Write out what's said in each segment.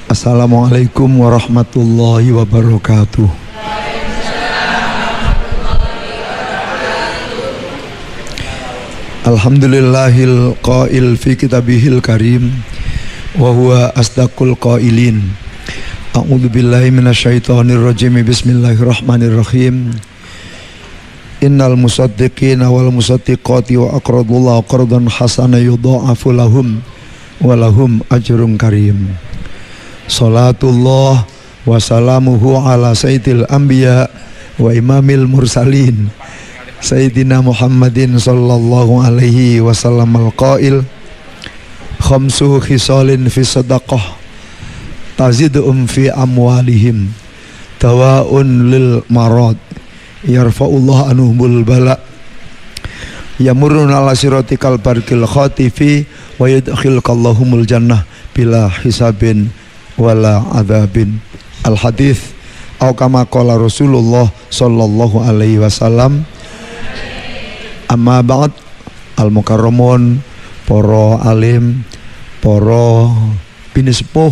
Assalamualaikum warahmatullahi wabarakatuh. Alhamdulillahil qail fi kitabihil karim wa huwa asdaqul qailin. A'udzu billahi minasyaitonir rajim. Bismillahirrahmanirrahim. Innal musaddiqina wal musaddiqati wa aqradullahu qardan hasanan yudha'afu lahum wa lahum ajrun karim. Salatullah wa salamuhu ala sayyidil anbiya wa imamil mursalin Sayyidina Muhammadin sallallahu alaihi wasallam al-qail khamsu khisalin fi sadaqah tazidum fi amwalihim tawa'un lil marad yarfa'ullah anhumul bala yamurrun ala siratikal barkil khatifi wa yudkhilkallahumul jannah bila hisabin wala adabin. Al hadits au kama qala Rasulullah sallallahu alaihi wasallam. Amma ba'd, al mukarramun, para alim, para bini sepuh,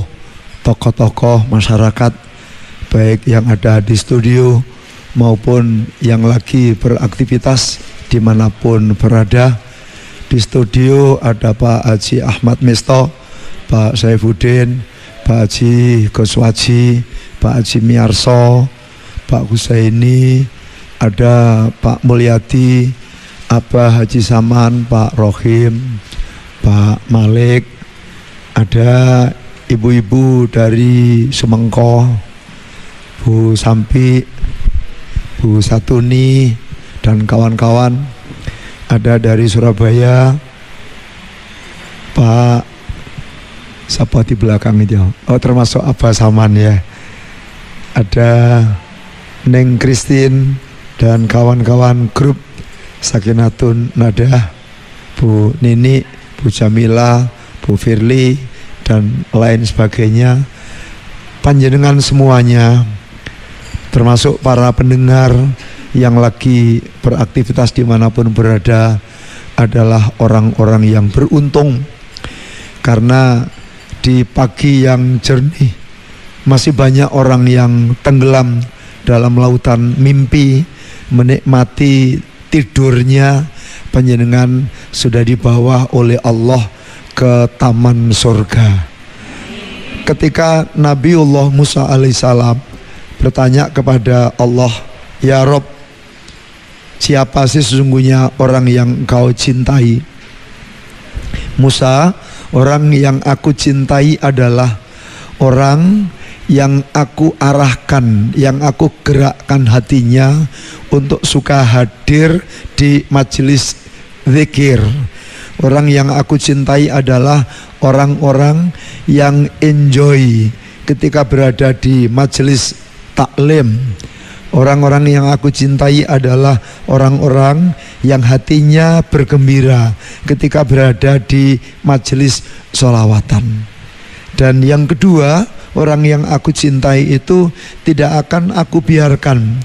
tokoh-tokoh masyarakat, baik yang ada di studio maupun yang lagi beraktivitas dimanapun berada. Di studio ada Pak Haji Ahmad Misto, Pak Saifuddin, Pak Haji Goswaji, Pak Haji Miarso, Pak Husaini, ada Pak Mulyadi, Abah Haji Saman, Pak Rohim, Pak Malik, ada ibu-ibu dari Semengko, Bu Sampi, Bu Satuni, dan kawan-kawan. Ada dari Surabaya, Pak siapa di belakang itu? Oh, termasuk Abah Saman ya. Ada Neng Christine dan kawan-kawan grup Sakinatun Nadah, Bu Nini, Bu Jamila, Bu Firly, dan lain sebagainya. Panjenengan semuanya, termasuk para pendengar yang lagi beraktivitas dimanapun berada, adalah orang-orang yang beruntung. Karena di pagi yang jernih masih banyak orang yang tenggelam dalam lautan mimpi, menikmati tidurnya. Panjenengan sudah dibawa oleh Allah ke taman surga. Ketika Nabiullah Musa alaihissalam bertanya kepada Allah, "Ya Rob, siapa sih sesungguhnya orang yang engkau cintai?" Musa, orang yang aku cintai adalah orang yang aku arahkan, yang aku gerakkan hatinya untuk suka hadir di majelis zikir. Orang yang aku cintai adalah orang-orang yang enjoy ketika berada di majelis taklim. Orang-orang yang aku cintai adalah orang-orang yang hatinya bergembira ketika berada di majelis sholawatan. Dan yang kedua, orang yang aku cintai itu tidak akan aku biarkan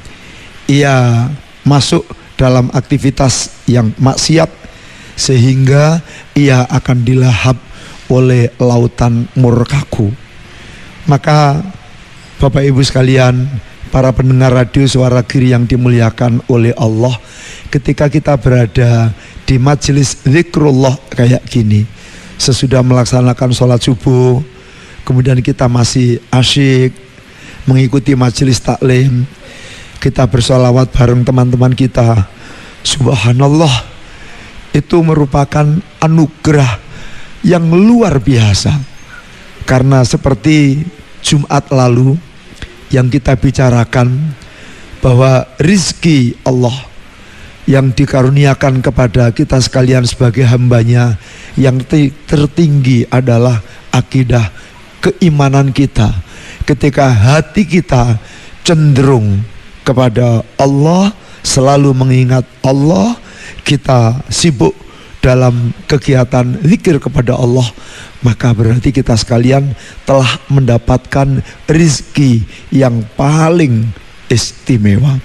ia masuk dalam aktivitas yang maksiat sehingga ia akan dilahap oleh lautan murkaku. Maka Bapak Ibu sekalian, para pendengar radio Suara Giri yang dimuliakan oleh Allah, ketika kita berada di majelis zikrullah kayak gini, sesudah melaksanakan sholat subuh, kemudian kita masih asyik mengikuti majelis taklim, kita bersolawat bareng teman-teman kita. Subhanallah, itu merupakan anugerah yang luar biasa. Karena seperti Jumat lalu yang kita bicarakan, bahwa rizki Allah yang dikaruniakan kepada kita sekalian sebagai hambanya, yang tertinggi adalah akidah keimanan kita. Ketika hati kita cenderung kepada Allah, selalu mengingat Allah, kita sibuk dalam kegiatan zikir kepada Allah, maka berarti kita sekalian telah mendapatkan rizki yang paling istimewa.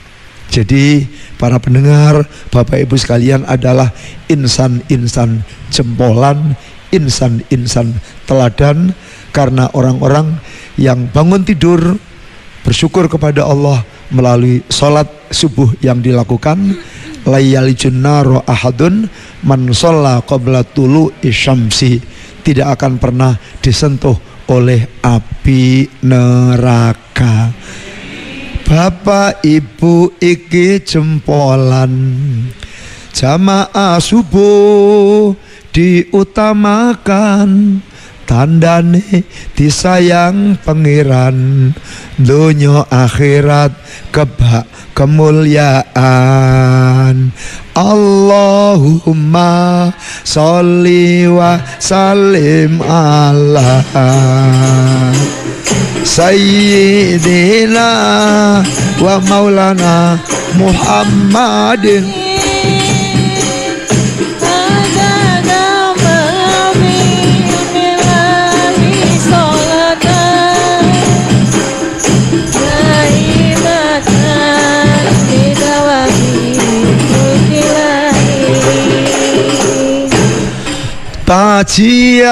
Jadi para pendengar, Bapak Ibu sekalian adalah insan-insan jempolan, insan-insan teladan, karena orang-orang yang bangun tidur bersyukur kepada Allah melalui sholat subuh yang dilakukan. La yalijun naro ahadun man shalla qabla tulu'i syamsi, tidak akan pernah disentuh oleh api neraka. Bapak ibu iki jempolan, jamaah subuh diutamakan, tandane disayang pengiran, dunya akhirat kebak kemuliaan. Allahumma sholli wa sallim ala sayyidina wa maulana Muhammadin. Kajian,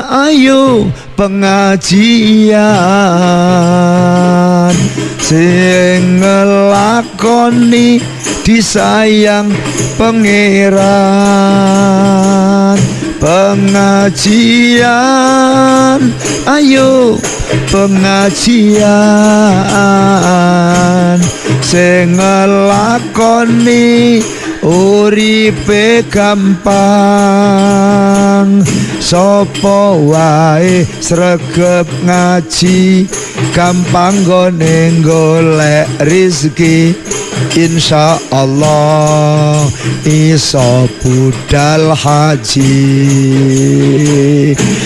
ayo pengajian, sing ngelakoni disayang pangeran. Pengajian, ayo pengajian, sing ngelakoni uripe gampang. Sopo wae sregep ngaji, gampang gone golek rizki. Insya Allah iso budal haji.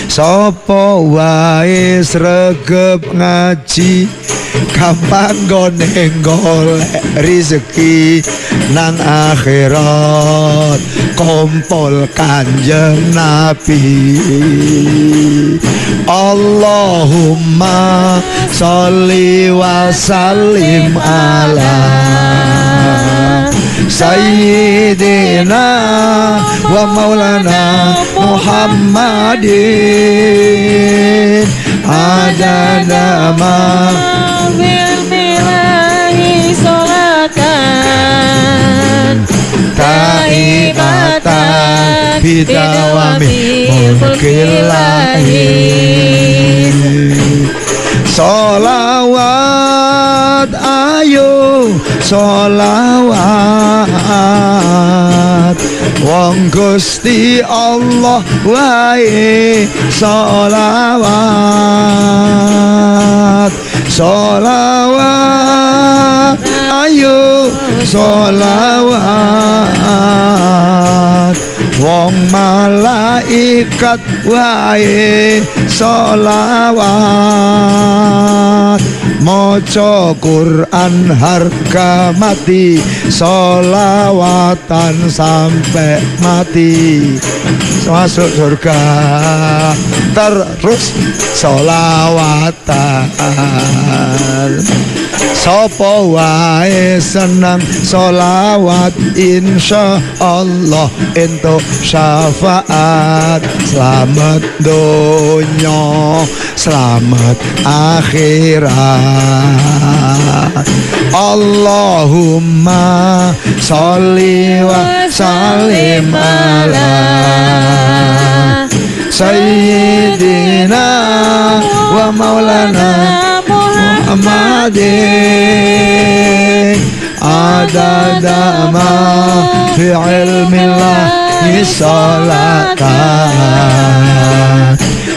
Sopo wae sregep ngaji, gampang gone golek rizki. Nang akhirat kumpul kanjeng Nabi. Allahumma sholli wa sallim ala sayyidina wa maulana Muhammadin. Ada nama taibatan bidawami mulkillahi. Sholawat, ayo sholawat, wong Gusti Allah wae sholawat. Sholawat, ayo sholawat, wong malaikat wae sholawat. Maca Quran harga mati, sholawatan sampai mati. Masuk surga terus sholawatan. Sopo wae senang sholawat, insya Allah entuk syafaat. Selamat dunya, selamat akhirat. Allahumma sholli wa sallim ala sayyidina wa maulana Muhammadin. Adada ma fi ilmillahi sholatan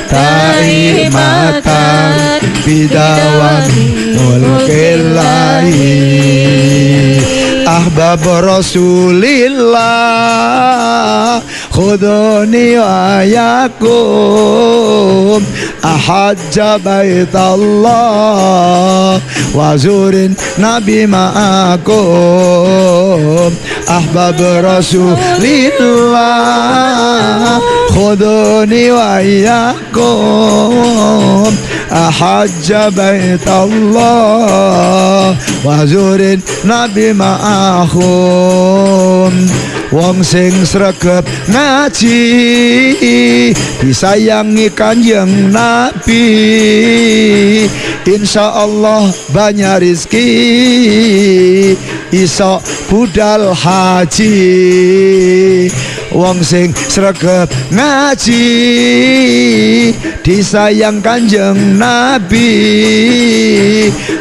taimatan bidawami mulkillahi. Ahbab Rasulillah khuduni wa yakum, ahajja baitallah wa zurin nabi ma'akum. Ahbab Rasulillah khuduni wa yakum, ahajja baitallah wa zurin nabi ma'ahum. Wong sing sregep ngaji disayangi Kanjeng Nabi, insyaallah banyak rizki, iso budal haji. Wong sing sregep ngaji disayang Kanjeng Nabi,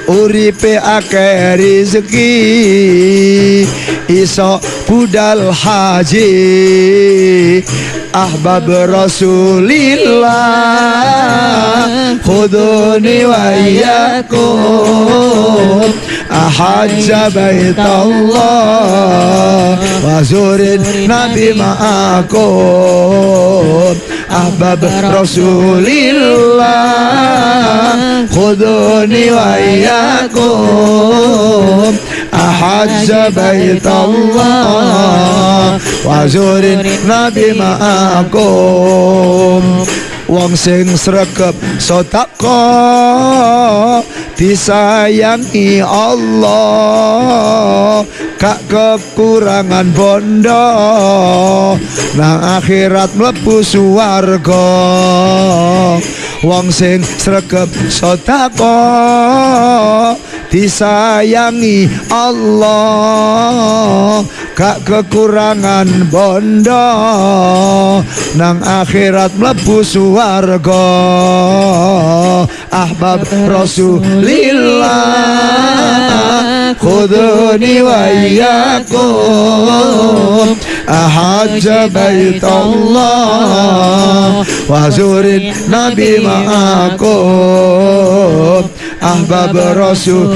uripe akeh rezeki, iso budal haji. Ahbab Rasulillah khuduni wa iyyakum ahajja baitallah wa zurin nabi ma'akum. Ahbab Rasulillah khuduni wa iyyakum ahajja baitallah wa zurin nabi ma'akum. Wong sing sregep sedekah disayangi Allah, gak kekurangan bondo, nang akhirat mlebu swarga. Wong sing sregep sedekah disayangi Allah, gak kekurangan bondo, nang akhirat mlebu swarga. Ahbab Rasulillah khuduni wa iyyakum ahajja baitallah wa zurin nabi ma'akum. Ahbab Rasulillah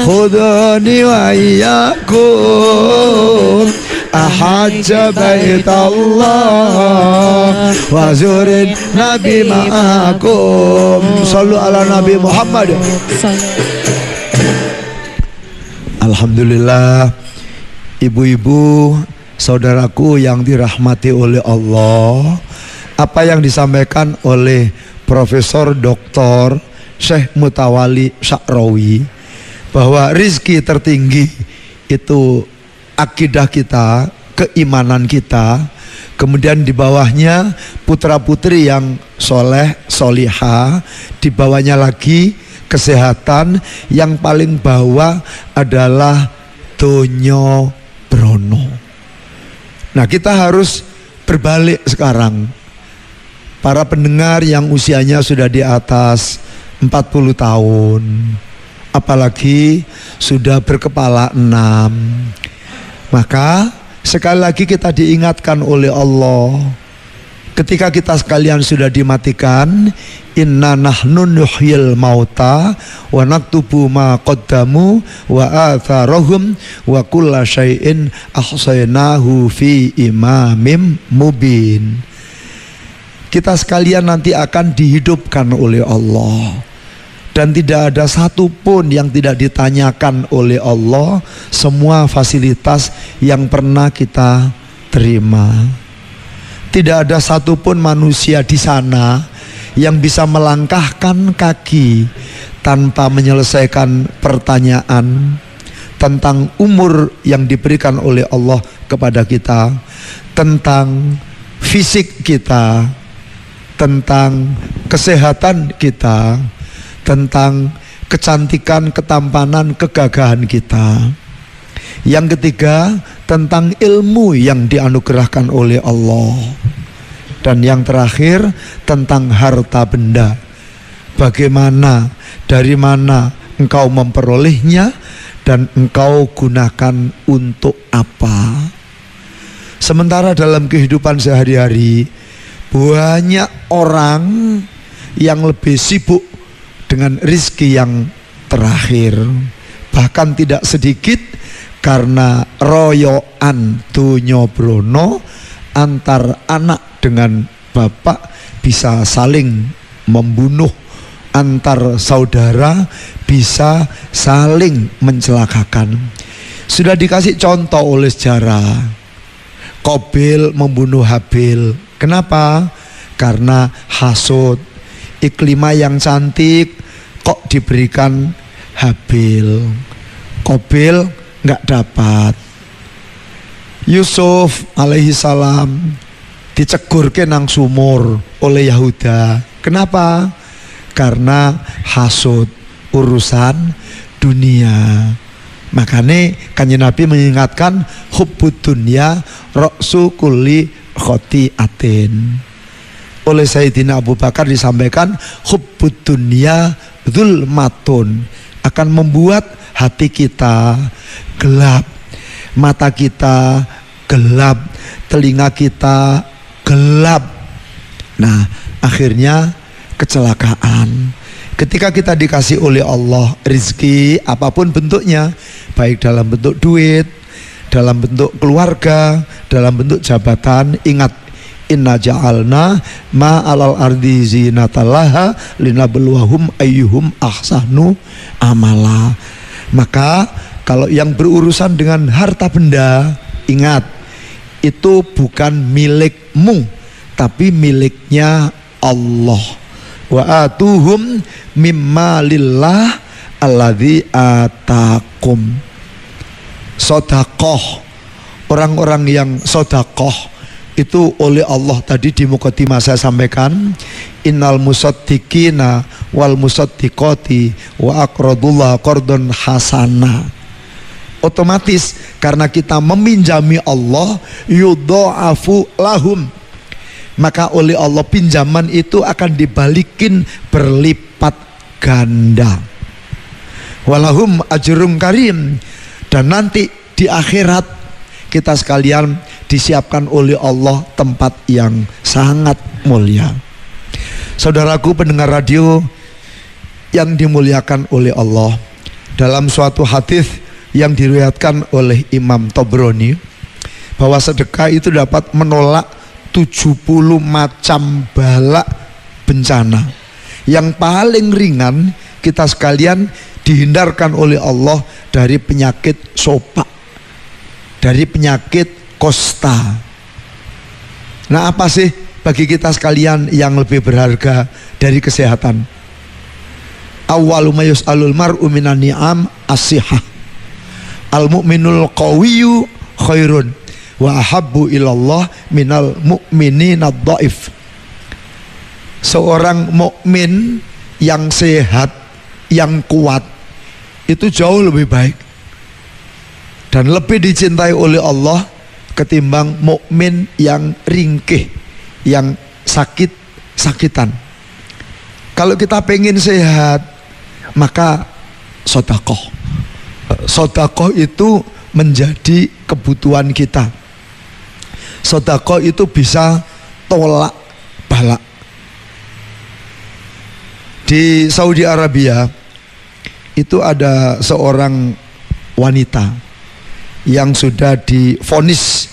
khuduni wa iyyakum ahajja baitallah wa zurin nabi ma'akum. Sallu ala Nabi Muhammad. Alhamdulillah, ibu-ibu, saudaraku yang dirahmati oleh Allah, apa yang disampaikan oleh Profesor Dr. Syekh Mutawalli Sya'rawi, bahwa rizki tertinggi itu akidah kita, keimanan kita, kemudian di bawahnya putra-putri yang soleh, solihah, di bawahnya lagi kesehatan, yang paling bawah adalah donyo brono. Nah, kita harus berbalik sekarang. Para pendengar yang usianya sudah di atas 40 tahun, apalagi sudah berkepala 6, maka sekali lagi kita diingatkan oleh Allah, ketika kita sekalian sudah dimatikan, inna nahnu nuhyil mauta wa naktubu ma qaddamu wa atharahum wa kulla syai'in ahsaynahu fi imamim mubin. Kita sekalian nanti akan dihidupkan oleh Allah, dan tidak ada satupun yang tidak ditanyakan oleh Allah. Semua fasilitas yang pernah kita terima, tidak ada satupun manusia di sana yang bisa melangkahkan kaki tanpa menyelesaikan pertanyaan tentang umur yang diberikan oleh Allah kepada kita, tentang fisik kita, tentang kesehatan kita, tentang kecantikan, ketampanan, kegagahan kita. Yang ketiga, tentang ilmu yang dianugerahkan oleh Allah. Dan yang terakhir, tentang harta benda. Bagaimana, dari mana engkau memperolehnya, dan engkau gunakan untuk apa. Sementara dalam kehidupan sehari-hari, banyak orang yang lebih sibuk dengan rizki yang terakhir. Bahkan tidak sedikit karena royoan dunyo brono antar anak dengan bapak bisa saling membunuh, antar saudara bisa saling mencelakakan. Sudah dikasih contoh oleh sejarah, Qabil membunuh Habil. Kenapa? karena hasud. Iklimah yang cantik kok diberikan Habil, Qabil nggak dapat. Yusuf alaihi salam dicegur ke nang sumur oleh Yahuda. Kenapa? Karena hasud urusan dunia. Makanya Kanjeng Nabi mengingatkan hubbud dunya ra'su kulli khoti'atin. Oleh Sayyidina Abu Bakar disampaikan hubbud dunya dzulmatun, akan membuat hati kita gelap, mata kita gelap, telinga kita gelap. Nah, akhirnya kecelakaan. Ketika kita dikasih oleh Allah rizki apapun bentuknya, baik dalam bentuk duit, dalam bentuk keluarga, dalam bentuk jabatan, ingat, inna ja'alna ma'alal ardi zinatallaha linabluwahum ayyuhum ahsanu amala. Maka kalau yang berurusan dengan harta benda, ingat, itu bukan milikmu, tapi miliknya Allah. Wa atuhum mimma lillah alladzi atakum. Sodakoh, orang-orang yang sodakoh itu oleh Allah tadi di mukadimah saya sampaikan, innal musaddiqina wal musaddiqati wa aqradullah qardon hasana. Otomatis karena kita meminjami Allah, yudha'afu lahum, maka oleh Allah pinjaman itu akan dibalikin berlipat ganda. Walahum ajrun karim, dan nanti di akhirat kita sekalian disiapkan oleh Allah tempat yang sangat mulia. Saudaraku pendengar radio yang dimuliakan oleh Allah, dalam suatu hadis yang diriwayatkan oleh Imam Tabrani bahwa sedekah itu dapat menolak 70 macam bala bencana. Yang paling ringan kita sekalian dihindarkan oleh Allah dari penyakit sopak, dari penyakit kosta. Nah, apa sih bagi kita sekalian yang lebih berharga dari kesehatan? Awwalu ma yus'alul mar'u minan ni'am as-sihah. Al-mu'minul qawiyyu khairun wa ahabbu ilallah minal mu'minin ad-dhaif. Seorang mukmin yang sehat, yang kuat, itu jauh lebih baik dan lebih dicintai oleh Allah ketimbang mukmin yang ringkih, yang sakit-sakitan. Kalau kita pengen sehat, maka sedekah. Sedekah itu menjadi kebutuhan kita. Sedekah itu bisa tolak bala. Di Saudi Arabia itu ada seorang wanita yang sudah divonis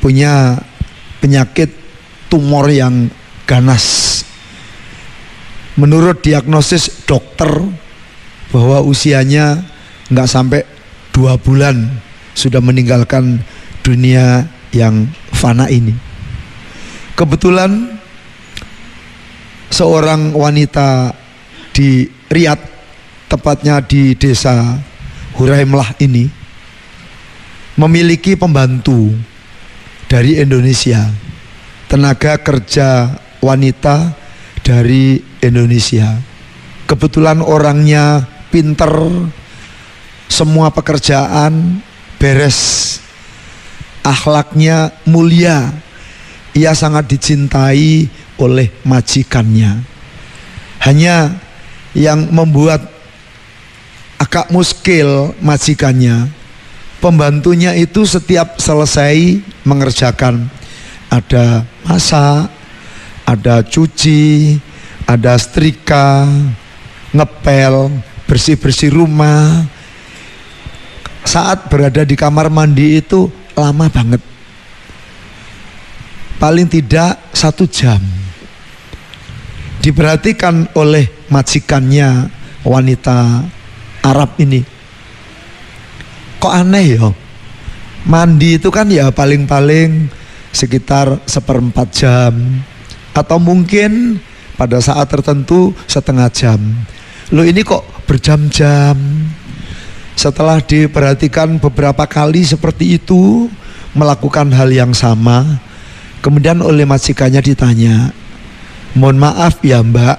punya penyakit tumor yang ganas. Menurut diagnosis dokter bahwa usianya nggak sampai 2 bulan sudah meninggalkan dunia yang fana ini. Kebetulan seorang wanita di Riyadh, tepatnya di desa Huraimlah ini, memiliki pembantu dari Indonesia, tenaga kerja wanita dari Indonesia. Kebetulan orangnya pinter, semua pekerjaan beres, akhlaknya mulia, ia sangat dicintai oleh majikannya. Hanya yang membuat agak muskil majikannya, pembantunya itu setiap selesai mengerjakan, ada masak, ada cuci, ada setrika, ngepel, bersih-bersih rumah. Saat berada di kamar mandi itu lama banget, paling tidak 1 jam. Diperhatikan oleh majikannya wanita Arab ini, kok aneh ya, mandi itu kan ya paling-paling sekitar 1/4 jam, Atau mungkin pada saat tertentu setengah jam. Loh ini kok berjam-jam? Setelah diperhatikan beberapa kali seperti itu, melakukan hal yang sama, kemudian oleh majikannya ditanya, mohon maaf ya mbak,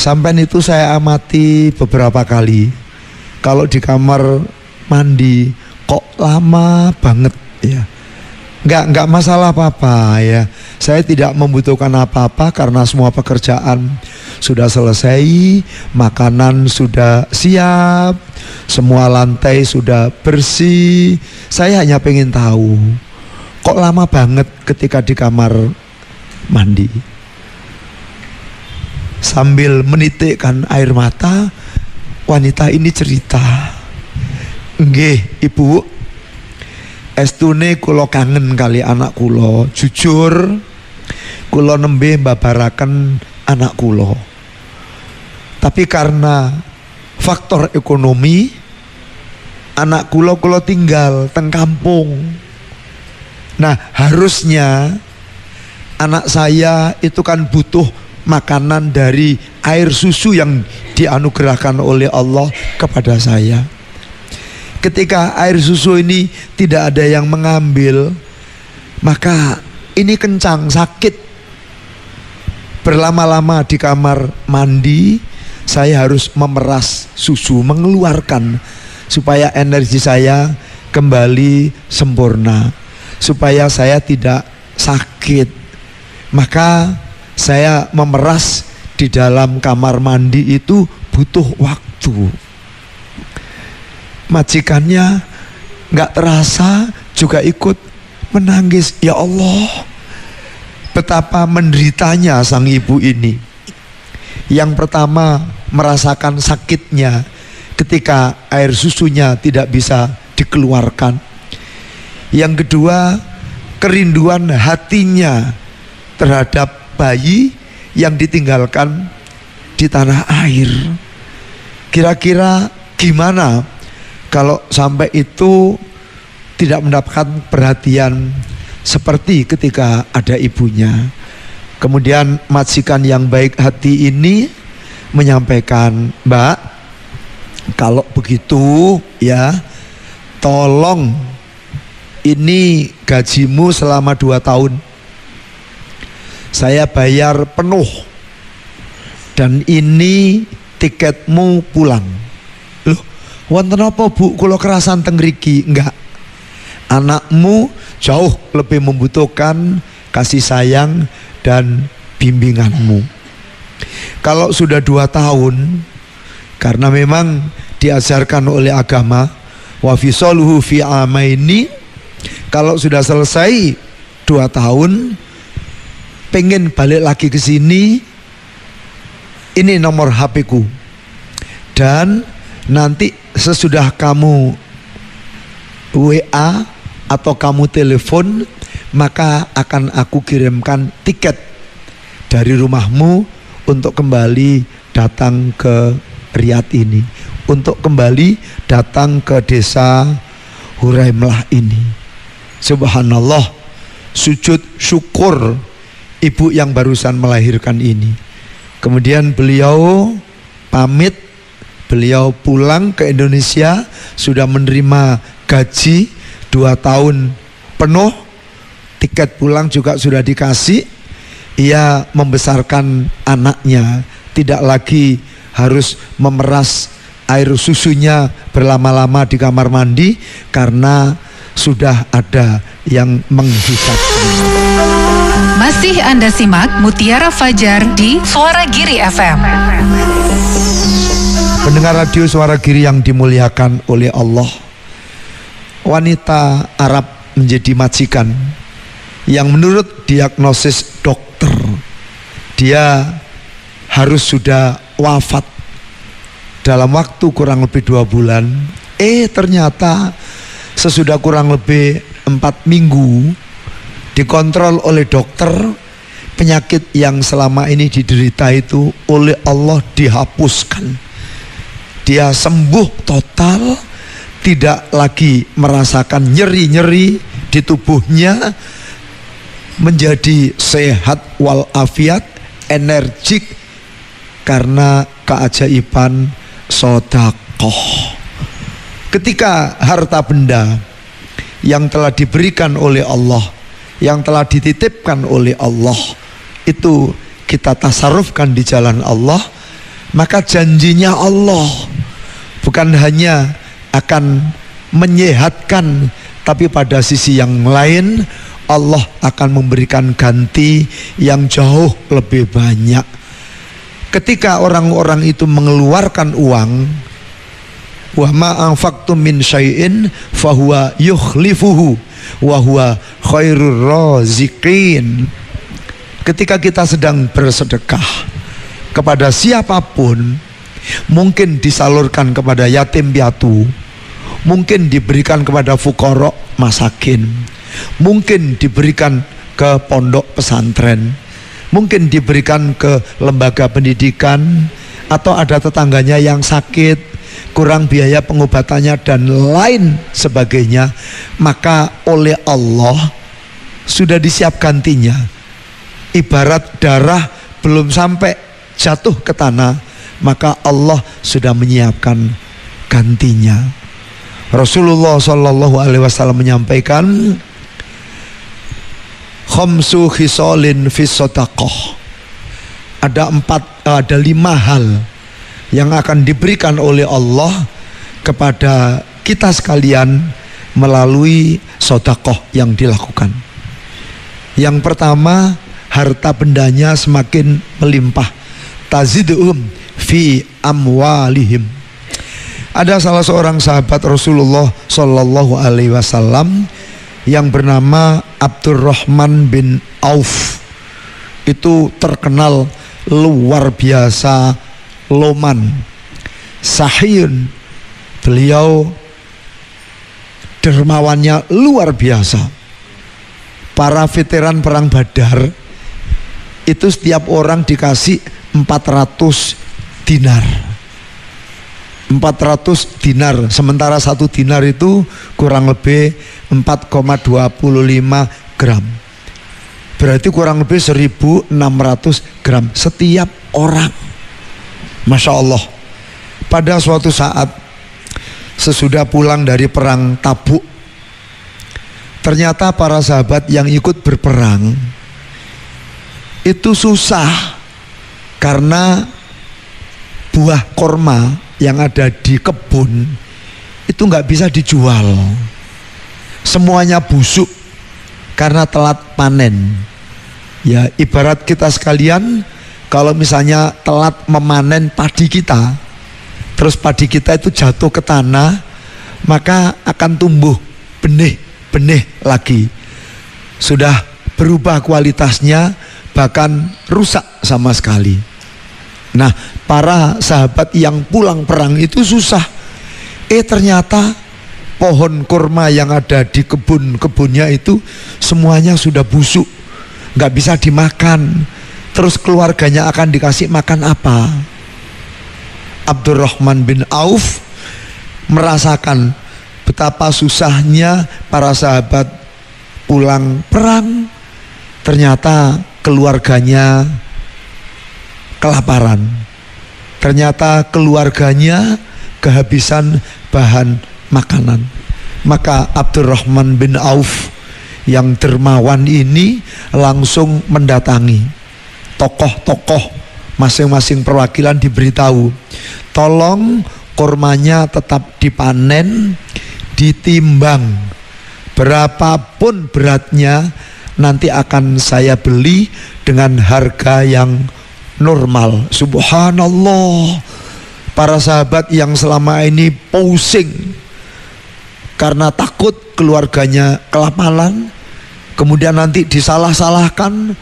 sampai itu saya amati beberapa kali, kalau di kamar mandi kok lama banget ya. Enggak masalah apa-apa ya. Saya tidak membutuhkan apa-apa karena semua pekerjaan sudah selesai, makanan sudah siap, semua lantai sudah bersih. Saya hanya pengen tahu, kok lama banget ketika di kamar mandi. Sambil menitikkan air mata, wanita ini cerita, nggih ibu, estune kula kangen kali anak kula. Jujur kula nembe mbabaraken anak kula. Tapi karena faktor ekonomi, anak kula tinggal teng kampung. Nah, harusnya anak saya itu kan butuh makanan dari air susu yang dianugerahkan oleh Allah kepada saya. Ketika air susu ini tidak ada yang mengambil, maka ini kencang, sakit. Berlama-lama di kamar mandi, saya harus memeras susu, mengeluarkan supaya energi saya kembali sempurna, supaya saya tidak sakit. Maka saya memeras di dalam kamar mandi itu butuh waktu. Majikannya nggak terasa juga ikut menangis. Ya Allah, betapa menderitanya sang ibu ini. Yang pertama merasakan sakitnya ketika air susunya tidak bisa dikeluarkan. Yang kedua, kerinduan hatinya terhadap bayi yang ditinggalkan di tanah air. Kira-kira gimana kalau sampai itu tidak mendapatkan perhatian seperti ketika ada ibunya. Kemudian majikan yang baik hati ini menyampaikan, Mbak, kalau begitu ya, tolong ini gajimu selama 2 tahun saya bayar penuh, dan ini tiketmu pulang. Loh, wonten apa bu, kula kerasan teng mriki? Enggak, anakmu jauh lebih membutuhkan kasih sayang dan bimbinganmu. Kalau sudah 2 tahun, karena memang diajarkan oleh agama, wa fisoluhu fi amaini, kalau sudah selesai 2 tahun, pengen balik lagi ke sini, ini nomor HP-ku, dan nanti sesudah kamu WA atau kamu telepon, maka akan aku kirimkan tiket dari rumahmu untuk kembali datang ke Riyadh ini, untuk kembali datang ke desa Huraimlah ini. Subhanallah, sujud syukur ibu yang barusan melahirkan ini. Kemudian beliau pamit, beliau pulang ke Indonesia, sudah menerima gaji 2 tahun penuh, tiket pulang juga sudah dikasih. Ia membesarkan anaknya, tidak lagi harus memeras air susunya berlama-lama di kamar mandi karena sudah ada yang menghisapnya. Masih Anda simak Mutiara Fajar di Suara Giri FM. Pendengar radio Suara Giri yang dimuliakan oleh Allah, wanita Arab menjadi majikan yang menurut diagnosis dokter dia harus sudah wafat dalam waktu kurang lebih 2 bulan. Ternyata sesudah kurang lebih 4 minggu dikontrol oleh dokter, penyakit yang selama ini diderita itu oleh Allah dihapuskan. Dia sembuh total, tidak lagi merasakan nyeri-nyeri di tubuhnya, menjadi sehat walafiat, energik karena keajaiban sedekah. Ketika harta benda yang telah diberikan oleh Allah, yang telah dititipkan oleh Allah itu kita tasarrufkan di jalan Allah, maka janjinya Allah bukan hanya akan menyehatkan, tapi pada sisi yang lain Allah akan memberikan ganti yang jauh lebih banyak. Ketika orang-orang itu mengeluarkan uang, wa ma anfaqtum min syai'in fahuwa yukhlifuhu wa huwa khairur raziqin. Ketika kita sedang bersedekah kepada siapapun, mungkin disalurkan kepada yatim piatu, mungkin diberikan kepada fuqara masakin, mungkin diberikan ke pondok pesantren, mungkin diberikan ke lembaga pendidikan, atau ada tetangganya yang sakit, kurang biaya pengobatannya dan lain sebagainya, maka oleh Allah sudah disiap gantinya. Ibarat darah belum sampai jatuh ke tanah, maka Allah sudah menyiapkan gantinya. Rasulullah SAW menyampaikan, khamsu khisalin fis shadaqah. Ada 5 hal yang akan diberikan oleh Allah kepada kita sekalian melalui sedekah yang dilakukan. Yang pertama, harta bendanya semakin melimpah. Tazidum fi amwalihim. Ada salah seorang sahabat Rasulullah Sallallahu Alaihi Wasallam yang bernama Abdurrahman bin Auf. Itu terkenal luar biasa loman, sahiyun. Beliau dermawannya luar biasa. Para veteran perang Badar itu setiap orang dikasih 400 dinar. 400 dinar, sementara 1 dinar itu kurang lebih 4,25 gram. Berarti kurang lebih 1.600 gram setiap orang. Masya Allah. Pada suatu saat sesudah pulang dari perang Tabuk, ternyata para sahabat yang ikut berperang itu susah karena buah korma yang ada di kebun itu nggak bisa dijual, semuanya busuk karena telat panen. Ya, ibarat kita sekalian, kalau misalnya telat memanen padi kita, terus padi kita itu jatuh ke tanah, maka akan tumbuh benih-benih lagi, sudah berubah kualitasnya, bahkan rusak sama sekali. Nah, para sahabat yang pulang perang itu susah. Ternyata pohon kurma yang ada di kebun-kebunnya itu semuanya sudah busuk, nggak bisa dimakan. Terus keluarganya akan dikasih makan apa? Abdurrahman bin Auf merasakan betapa susahnya para sahabat pulang perang. Ternyata keluarganya kelaparan, ternyata keluarganya kehabisan bahan makanan. Maka Abdurrahman bin Auf yang dermawan ini langsung mendatangi tokoh-tokoh masing-masing perwakilan, diberitahu, tolong kurmanya tetap dipanen, ditimbang, berapapun beratnya nanti akan saya beli dengan harga yang normal. Subhanallah. Para sahabat yang selama ini pusing karena takut keluarganya kelaparan, kemudian nanti disalah-salahkan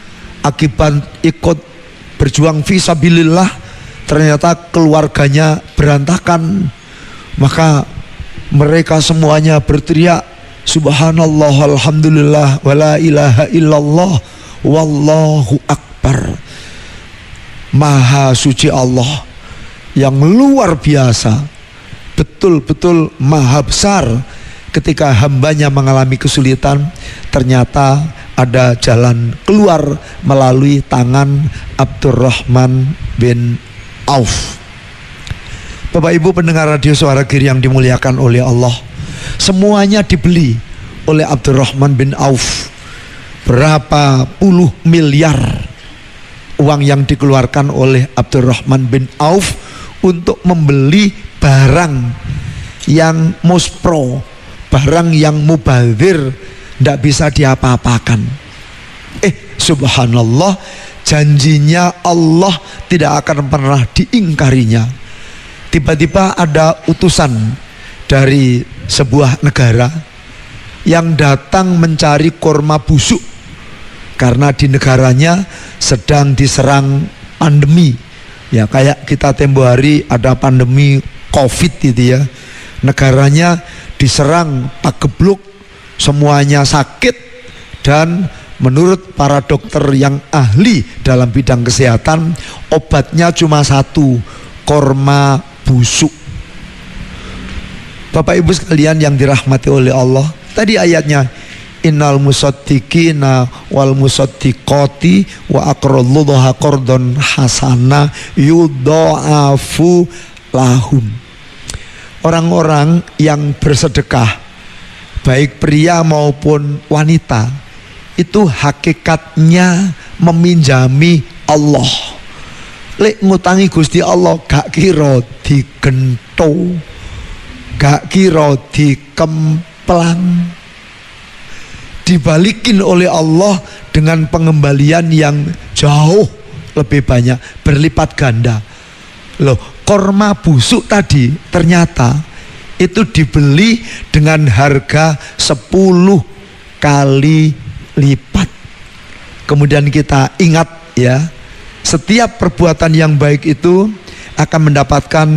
akibat ikut berjuang fisabilillah, ternyata keluarganya berantakan, maka mereka semuanya berteriak, subhanallah, alhamdulillah, wala ilaha illallah, wallahu akbar. Maha suci Allah yang luar biasa, betul-betul maha besar. Ketika hambanya mengalami kesulitan, ternyata ada jalan keluar melalui tangan Abdurrahman bin Auf. Bapak Ibu pendengar radio Suara Giri yang dimuliakan oleh Allah, semuanya dibeli oleh Abdurrahman bin Auf. Berapa puluh miliar uang yang dikeluarkan oleh Abdurrahman bin Auf untuk membeli barang yang muspro, barang yang mubazir, tidak bisa diapa-apakan. Subhanallah, janjinya Allah tidak akan pernah diingkarinya. Tiba-tiba ada utusan dari sebuah negara yang datang mencari kurma busuk karena di negaranya sedang diserang pandemi. Ya kayak kita tempo hari ada pandemi COVID gitu ya. Negaranya diserang pagebluk, semuanya sakit, dan menurut para dokter yang ahli dalam bidang kesehatan, obatnya cuma satu, kurma busuk. Bapak Ibu sekalian yang dirahmati oleh Allah, tadi ayatnya innal musaddiqina wal musaddiqati wa aqradullaha qardon hasana yudha'afu lahum. Orang-orang yang bersedekah, baik pria maupun wanita, itu hakikatnya meminjami Allah. Lek ngutangi Gusti Allah gak kira digento, gak kira dikemplang, dibalikin oleh Allah dengan pengembalian yang jauh lebih banyak, berlipat ganda. Loh, kurma busuk tadi ternyata itu dibeli dengan harga 10 kali lipat. Kemudian kita ingat ya, setiap perbuatan yang baik itu akan mendapatkan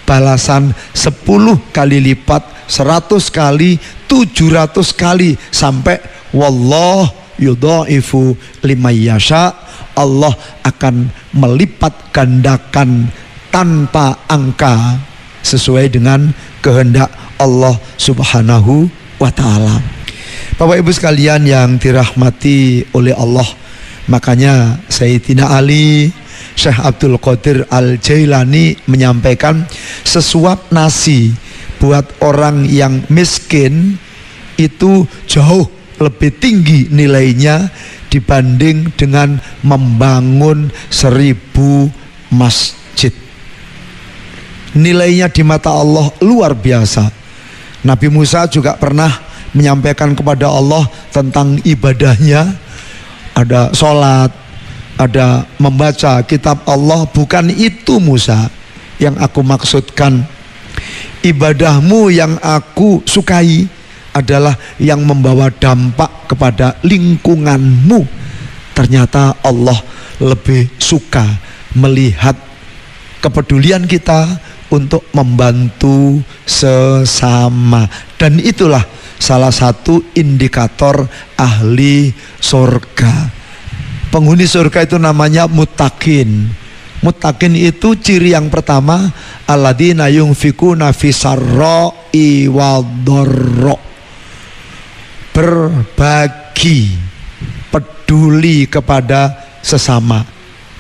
balasan 10 kali lipat, 100 kali, 700 kali, sampai wallah yudhaifu liman yasha. Allah akan melipat gandakan tanpa angka sesuai dengan kehendak Allah Subhanahu wa ta'ala. Bapak Ibu sekalian yang dirahmati oleh Allah, makanya Sayyidina Ali, Syekh Abdul Qadir Al-Jailani menyampaikan sesuap nasi buat orang yang miskin itu jauh lebih tinggi nilainya dibanding dengan membangun 1000 masjid. Nilainya di mata Allah luar biasa. Nabi Musa juga pernah menyampaikan kepada Allah tentang ibadahnya, ada sholat, ada membaca kitab Allah. Bukan itu Musa yang aku maksudkan. Ibadahmu yang aku sukai adalah yang membawa dampak kepada lingkunganmu. Ternyata Allah lebih suka melihat kepedulian kita untuk membantu sesama. Dan itulah salah satu indikator ahli surga. Penghuni surga itu namanya muttaqin. Muttaqin itu ciri yang pertama, alladzina yunfikuna fisarra'i wadharra. Berbagi, peduli kepada sesama.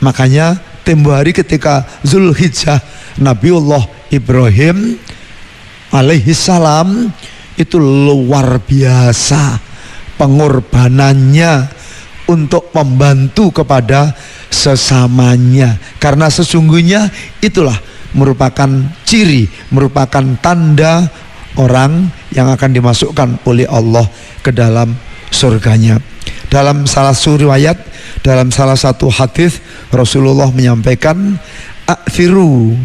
Makanya tempo hari ketika Zulhijjah, Nabiullah Ibrahim alaihissalam itu luar biasa pengorbanannya untuk membantu kepada sesamanya. Karena sesungguhnya itulah merupakan ciri, merupakan tanda orang yang akan dimasukkan oleh Allah ke dalam surganya. Dalam salah satu riwayat, dalam salah satu hadis, Rasulullah menyampaikan akthiru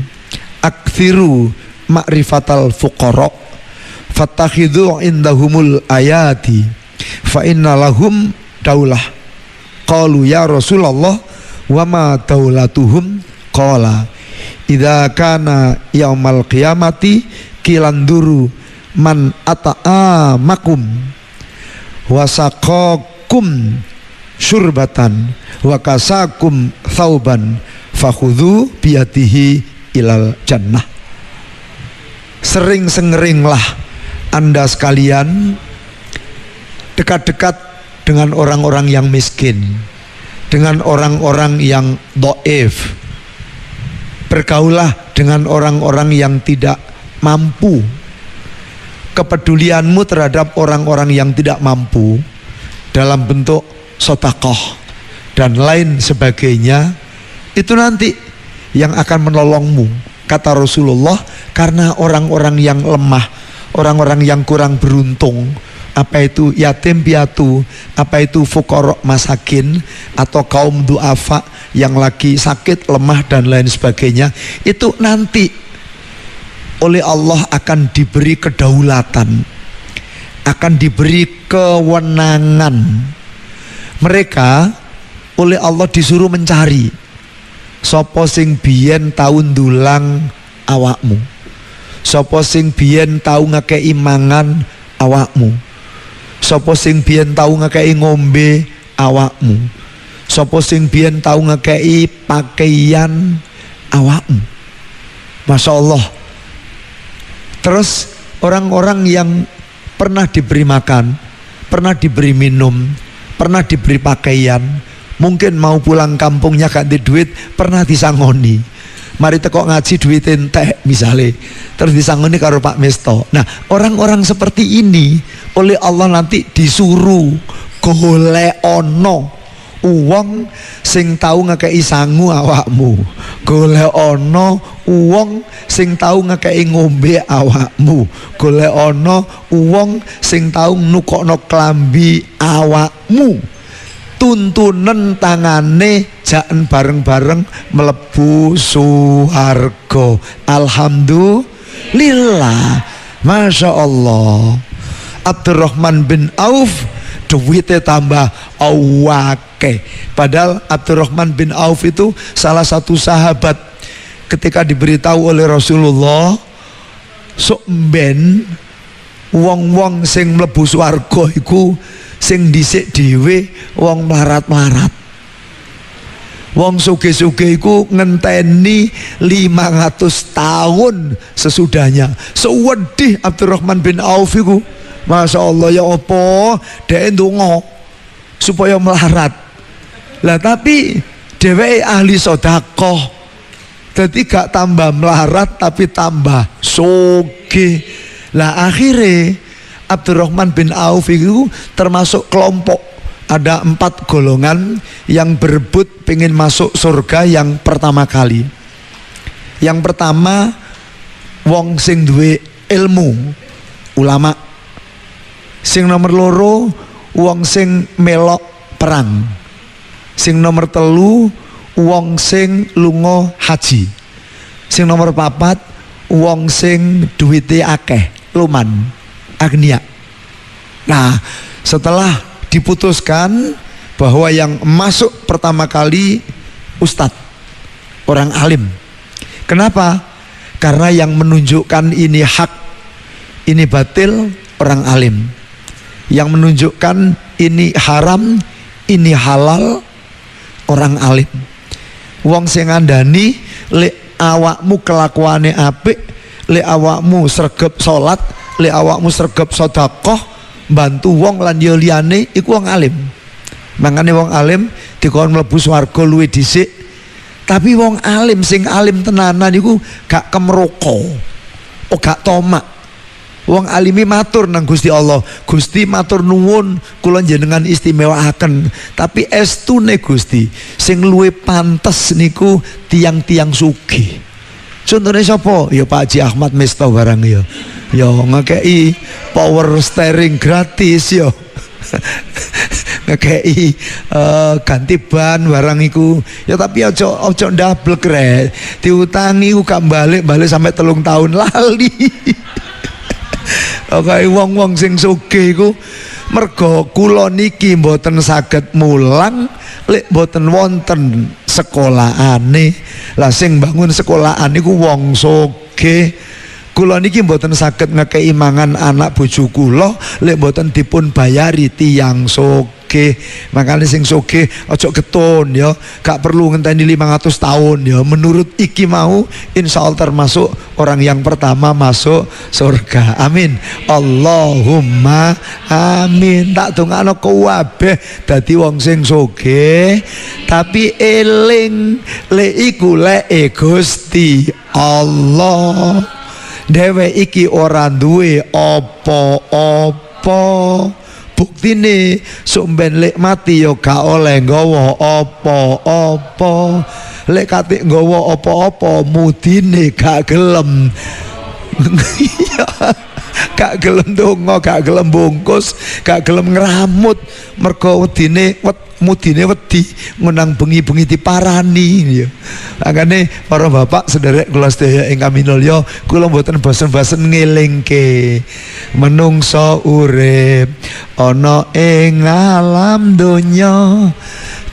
ma'rifatal fuqara fattakhidhu indahumul ayati fa inna lahum daulah. Qalu ya Rasulullah wa ma daulatuhum? Qala idza kana yaumal qiyamati kilanduru man ata'amakum wasaqakum syurbatan wa kasakum thauban fakhudhu biyatihi ilal jannah. Sering-sengeringlah Anda sekalian dekat-dekat dengan orang-orang yang miskin, dengan orang-orang yang dhaif. Bergaulah dengan orang-orang yang tidak mampu. Kepedulianmu terhadap orang-orang yang tidak mampu dalam bentuk sedekah dan lain sebagainya, itu nanti yang akan menolongmu, kata Rasulullah. Karena orang-orang yang lemah, orang-orang yang kurang beruntung, apa itu yatim piatu, apa itu fuqara masakin, atau kaum duafa yang lagi sakit, lemah dan lain sebagainya, itu nanti oleh Allah akan diberi kedaulatan, akan diberi kewenangan. Mereka oleh Allah disuruh mencari sapa sing biyen tau ndulang awakmu, sapa sing biyen tau ngekei mangan awakmu, sapa sing biyen tau ngekei ngombe awakmu, sapa sing biyen tau ngekei pakaian awakmu. Masya Allah. Terus orang-orang yang pernah diberi makan, pernah diberi minum, pernah diberi pakaian, mungkin mau pulang kampungnya ganti duit, pernah disangoni, mari teko ngaji duit entek misalnya, terus disangoni karo Pak Mesto. Nah, orang-orang seperti ini oleh Allah nanti disuruh golek ono uang sing tau ngekei sangu awakmu, golek ono uang sing tau ngekei ngombe awakmu, golek ono uang sing tau nukokno klambi awakmu. Tuntunan tangane jaen bareng-bareng mlebu suwarga. Alhamdulillah, Masya Allah. Abdurrahman bin Auf duitnya tambah awake. Padahal Abdurrahman bin Auf itu salah satu sahabat. Ketika diberitahu oleh Rasulullah, sok mben wong-wong sing mlebu swarga iku sing dhisik dhewe wong melarat-melarat. Wong sugih-sugih iku ngenteni 500 tahun sesudahnya. Sewedih Abdurrahman bin Auf iku, Masya Allah, ya apa dhek ndonga supaya melarat. Lah tapi dheweke ahli sedekah, dadi gak tambah melarat tapi tambah sugih. Lah akhirnya Abdurrahman bin Auf itu termasuk kelompok, ada 4 golongan yang berebut pengen masuk surga yang pertama kali. Yang pertama, wong sing duwe ilmu, ulama. Sing nomor loro, wong sing melok perang. Sing nomor telu, wong sing lunga haji. Sing nomor 4, wong sing duwite akeh, luman, agnia. Nah, setelah diputuskan bahwa yang masuk pertama kali ustadz, orang alim. Kenapa? Karena yang menunjukkan ini hak, ini batil, orang alim. Yang menunjukkan ini haram, ini halal, orang alim. Wong sing ngandani lek awakmu kelakuane apik, lek awakmu sregep salat, lek awakmu sregep sedekah, bantu wong lan yo liyane, iku wong alim. Mangane wong alim dikon mlebu swarga luwih dhisik. Tapi wong alim sing alim tenanan iku gak kemroko, gak tomak. Wong alimi matur nang Gusti Allah, Gusti matur nuwun kula jenengan istimewaaken, tapi estune Gusti sing luwih pantes niku tiang-tiang sugih. Contohnya siapa? Ya Pak Haji Ahmad Mesto barang ya. Ya ngekei power steering gratis ya. Ngekei ganti ban barang iku. Ya tapi ojo ndablek rek. Diutangi ku gak balik sampai 3 tahun lali. Oke, wong-wong sing sugih iku mergo kula niki mboten saged mulang lek mboten wonten sekolahane. Lah sing bangun sekolahan niku wong sugih, Kula niki mboten saged ngekei mangan anak bojo kula lek mboten dipun bayari tiyang sugih. Makane sing sugih aja getun ya, gak perlu ngenteni 500 tahun ya. Menurut iki mau insyaallah termasuk orang yang pertama masuk surga. Amin. Allahumma amin. Tak dongakno kuwabeh dadi wong sing sugih, tapi eling lek iku lek Gusti Allah. Dewe iki ora duwe apa-apa. Buktine sumben lek mati yo gak oleh nggawa apa-apa. Lek kate nggawa apa-apa mudine gak gelem. Gak gelem donga, gak gelem bungkus, gak gelem ngramut mergo mudine wedi ngunang bengi-bengi diparani ya. Makane para bapak sederek kula sedaya ingkang minulya, kula mboten bosen-bosen ngelingke menungso urip ana ing alam donya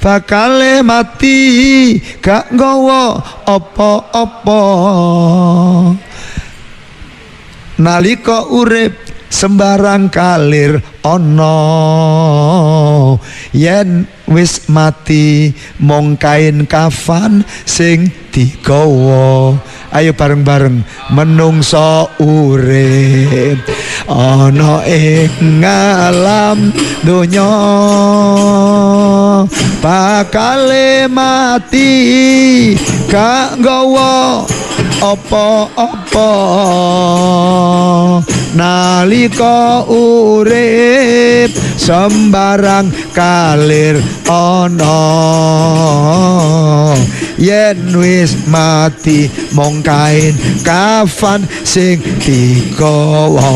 bakal mati gak nggawa apa-apa. Nalika urip sembarang kalir ana, yen wis mati mong kain kafan sing digawa. Ayo bareng-bareng menungso urip ana ing alam donya bakal mati gak nggawa apa-apa. Nalika urip sembarang kalir ana, yen wis mati mong kain kafan sing digawa.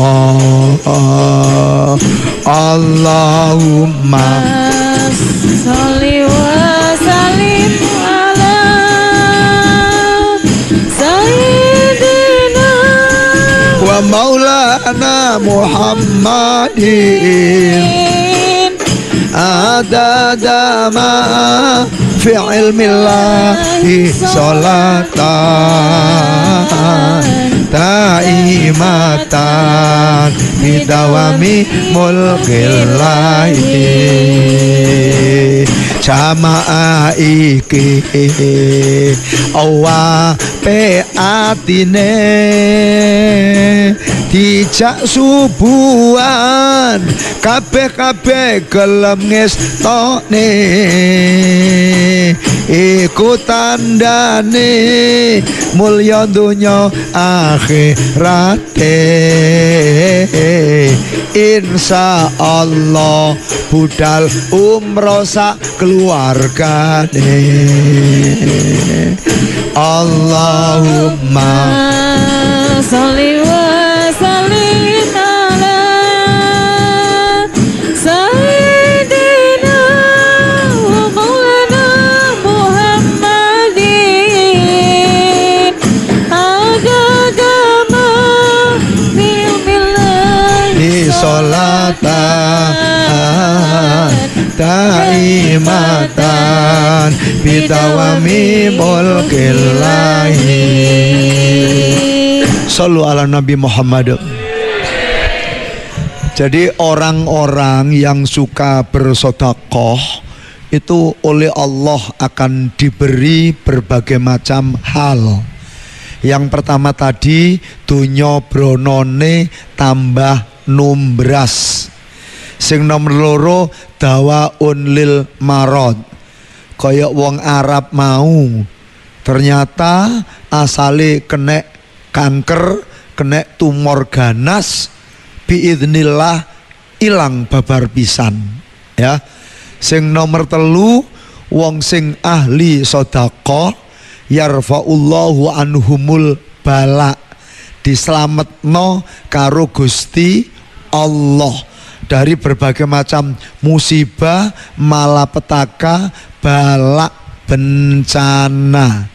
Allahumma sholli wa sallim ala sayyidina wa maulana Muhammadin adada ma fi ilmillahi sholatan taimatan bidawami mulkillahi. Jamaah iki awape atine dijak subuhan kabeh-kabeh gelem ngestone iku tandane mulya donya akhirate. Insyaallah budal umroh sak keluargane. Allahumma sholli wa sallim ala sayyidina wa maulana Muhammadin adada ma fi ilmillahi sholatan taimatan bidawami mulkillahi. Sallu ala Nabi Muhammad. Jadi orang-orang yang suka bersedekah itu oleh Allah akan diberi berbagai macam hal. Yang pertama tadi dunya bronone tambah numbras. Sing nomor loro dawaun lil marad. Kaya wong Arab mau ternyata asale kena kanker, kena tumor ganas, biidznillah ilang babar pisan ya. Sing nomor telu wong sing ahli sedekah yarfa'ullahu anhumul bala, dislametno karo Gusti Allah dari berbagai macam musibah, malapetaka, balak, bencana.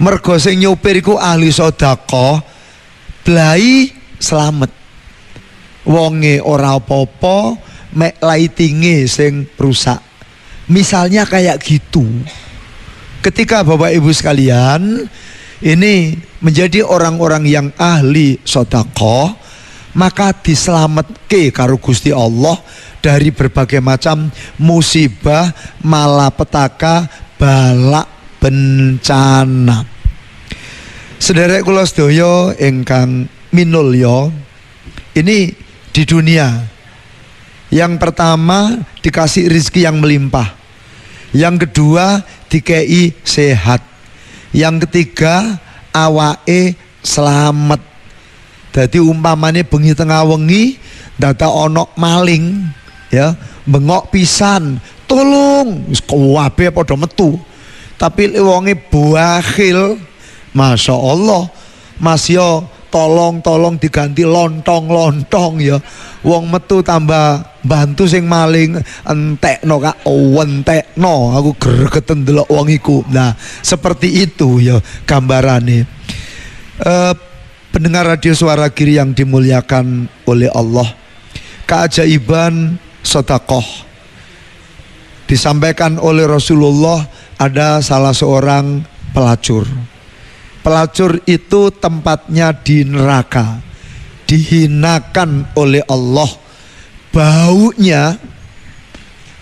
Mergo sing nyupir iku ahli sedekah, blai slamet. Wonge ora apa-apa, mek lightinge sing rusak. Misalnya kayak gitu. Ketika Bapak Ibu sekalian, ini menjadi orang-orang yang ahli sedekah, maka diselametke karo Gusti Allah dari berbagai macam musibah, malapetaka, balak, bencana. Sederek kula sedaya ingkang minulya, ini di dunia, yang pertama dikasih rezeki yang melimpah, yang kedua dikei sehat, yang ketiga awake selamat. Jadi umpamane bengi tengah wengi data onok maling, ya bengok pisan, tolong wis kabeh padha metu. Tapi wonge bakhil, masya Allah, Mas yo tolong diganti lontong ya. Wong metu tambah bantu sing maling, entekno kak, entekno, aku gregeten ndelok wong iku. Nah, seperti itu ya gambarane. Pendengar radio Suara Giri yang dimuliakan oleh Allah, keajaiban sedekah disampaikan oleh Rasulullah. Ada salah seorang pelacur. Pelacur itu tempatnya di neraka, dihinakan oleh Allah. Baunya,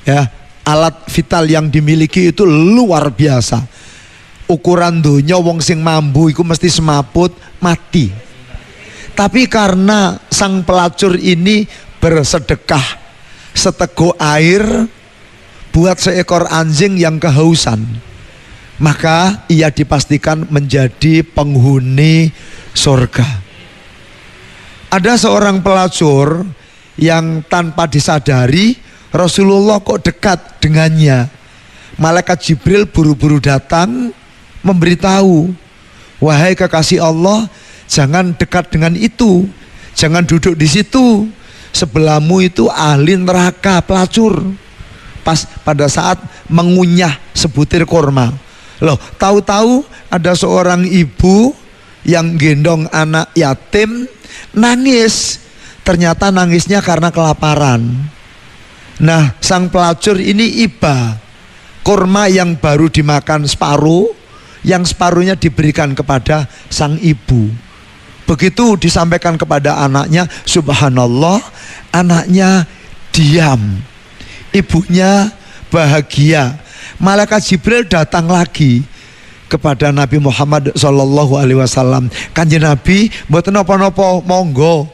ya, alat vital yang dimiliki itu luar biasa. Ukuran donya wong sing mambu iku mesti semaput mati. Tapi karena sang pelacur ini bersedekah seteguk air buat seekor anjing yang kehausan, maka ia dipastikan menjadi penghuni surga. Ada seorang pelacur yang tanpa disadari Rasulullah kok dekat dengannya. Malaikat Jibril buru-buru datang memberitahu, wahai kekasih Allah, jangan dekat dengan itu, jangan duduk di situ, sebelahmu itu ahli neraka pelacur. Pas pada saat mengunyah sebutir kurma, loh, tahu-tahu ada seorang ibu yang gendong anak yatim nangis. Ternyata nangisnya karena kelaparan. Nah, sang pelacur ini iba kurma yang baru dimakan separuh, yang separuhnya diberikan kepada sang ibu. Begitu disampaikan kepada anaknya, subhanallah, anaknya diam, ibunya bahagia. Malaikat Jibril datang lagi kepada Nabi Muhammad SAW. Kanjeng Nabi, mboten napa-napa, monggo.